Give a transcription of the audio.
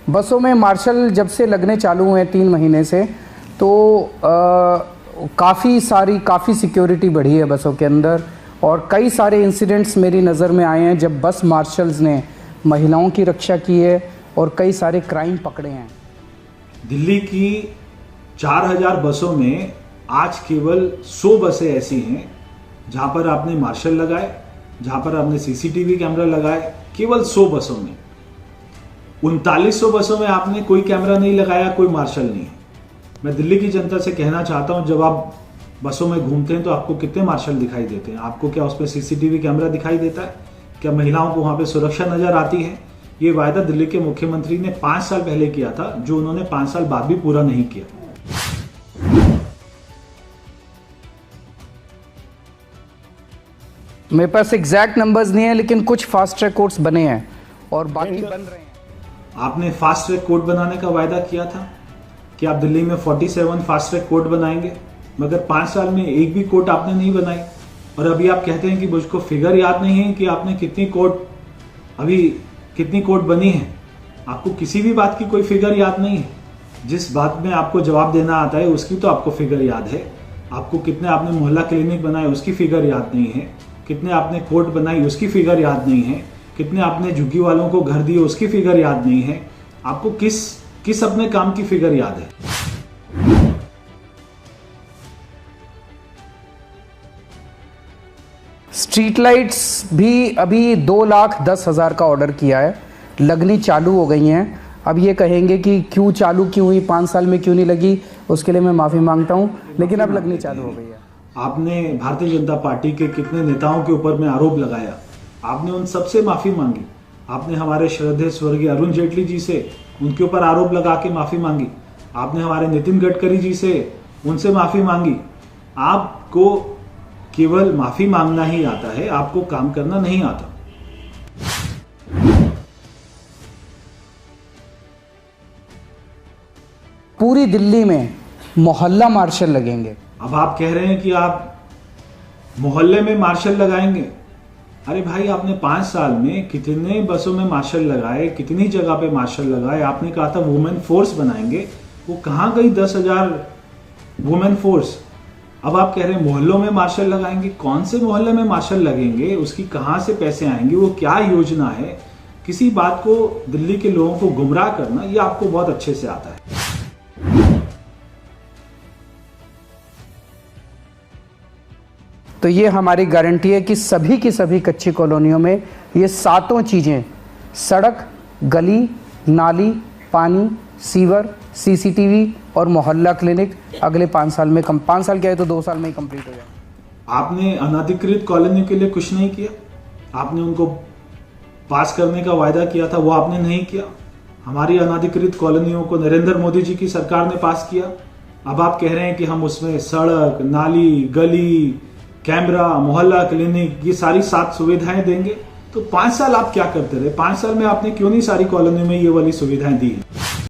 बसों में मार्शल जब से लगने चालू हुए 3 महीने से तो काफ़ी सिक्योरिटी बढ़ी है बसों के अंदर और कई सारे इंसिडेंट्स मेरी नज़र में आए हैं जब बस मार्शल्स ने महिलाओं की रक्षा की है और कई सारे क्राइम पकड़े हैं। दिल्ली की 4000 बसों में आज केवल 100 बसें ऐसी हैं जहां पर आपने मार्शल लगाए, जहां पर आपने सीसीटीवी कैमरा लगाए। केवल 100 बसों में 3900 बसों में आपने कोई कैमरा नहीं लगाया, कोई मार्शल नहीं है। मैं दिल्ली की जनता से कहना चाहता हूं, जब आप बसों में घूमते हैं तो आपको कितने मार्शल दिखाई देते हैं? आपको क्या उसमें सीसीटीवी कैमरा दिखाई देता है? क्या महिलाओं को वहां पे सुरक्षा नजर आती है? ये वायदा दिल्ली के मुख्यमंत्री ने 5 साल पहले किया था, जो उन्होंने 5 साल बाद भी पूरा नहीं किया। मेरे पास एग्जैक्ट नंबर्स नहीं है, लेकिन कुछ फास्ट ट्रैक कोर्ट्स बने हैं और बाकी बन रहे हैं। आपने फास्ट ट्रैक कोर्ट बनाने का वायदा किया था कि आप दिल्ली में 47 फास्ट ट्रैक कोर्ट बनाएंगे, मगर 5 साल में एक भी कोर्ट आपने नहीं बनाई। और अभी आप कहते हैं कि मुझको फिगर याद नहीं है कि आपने कितनी कोर्ट बनी है। आपको किसी भी बात की कोई फिगर याद नहीं है। जिस बात में आपको जवाब देना आता है उसकी तो आपको फिगर याद है। आपको कितने आपने मोहल्ला क्लिनिक बनाए उसकी फिगर याद नहीं है। कितने आपने कोर्ट बनाई उसकी फिगर याद नहीं है। कितने आपने झुग्गी वालों को घर दिए उसकी फिगर याद नहीं है। आपको किस अपने काम की फिगर याद है? स्ट्रीट लाइट्स भी अभी 2,10,000 का ऑर्डर किया है, लगनी चालू हो गई हैं। अब ये कहेंगे कि क्यों चालू क्यों हुई, 5 साल में क्यों नहीं लगी, उसके लिए मैं माफ़ी मांगता हूं, लेकिन अब लगनी चालू हो गई है। आपने भारतीय जनता पार्टी के कितने नेताओं के ऊपर में आरोप लगाया, आपने उन सबसे माफी मांगी। आपने हमारे श्रद्धेय स्वर्गीय अरुण जेटली जी से उनके ऊपर आरोप लगा के माफी मांगी। आपने हमारे नितिन गडकरी जी से उनसे माफी मांगी। आपको केवल माफी मांगना ही आता है, आपको काम करना नहीं आता। पूरी दिल्ली में मोहल्ला मार्शल लगेंगे। अब आप कह रहे हैं कि आप मोहल्ले में मार्शल लगाएंगे। अरे भाई, आपने 5 साल में कितने बसों में मार्शल लगाए, कितनी जगह पे मार्शल लगाए? आपने कहा था वुमेन फोर्स बनाएंगे, वो कहां गई 10,000 वुमेन फोर्स? अब आप कह रहे हैं मोहल्लों में मार्शल लगाएंगे। कौन से मोहल्ले में मार्शल लगेंगे? उसकी कहां से पैसे आएंगे? वो क्या योजना है? किसी बात को दिल्ली के लोगों को गुमराह करना, ये आपको बहुत अच्छे से आता है। तो ये हमारी गारंटी है कि सभी की सभी कच्ची कॉलोनियों में ये 7 चीज़ें, सड़क, गली, नाली, पानी, सीवर, सीसीटीवी और मोहल्ला क्लिनिक अगले 5 साल में 5 साल क्या है तो 2 साल में ही कंप्लीट हो जाए। आपने अनधिकृत कॉलोनी के लिए कुछ नहीं किया। आपने उनको पास करने का वायदा किया था, वो आपने नहीं किया। हमारी अनधिकृत कॉलोनियों को नरेंद्र मोदी जी की सरकार ने पास किया। अब आप कह रहे हैं कि हम उसमें सड़क, नाली, गली, कैमरा, मोहल्ला क्लिनिक, ये सारी 7 सुविधाएं देंगे। तो 5 साल आप क्या करते रहे? 5 साल में आपने क्यों नहीं सारी कॉलोनी में ये वाली सुविधाएं दी?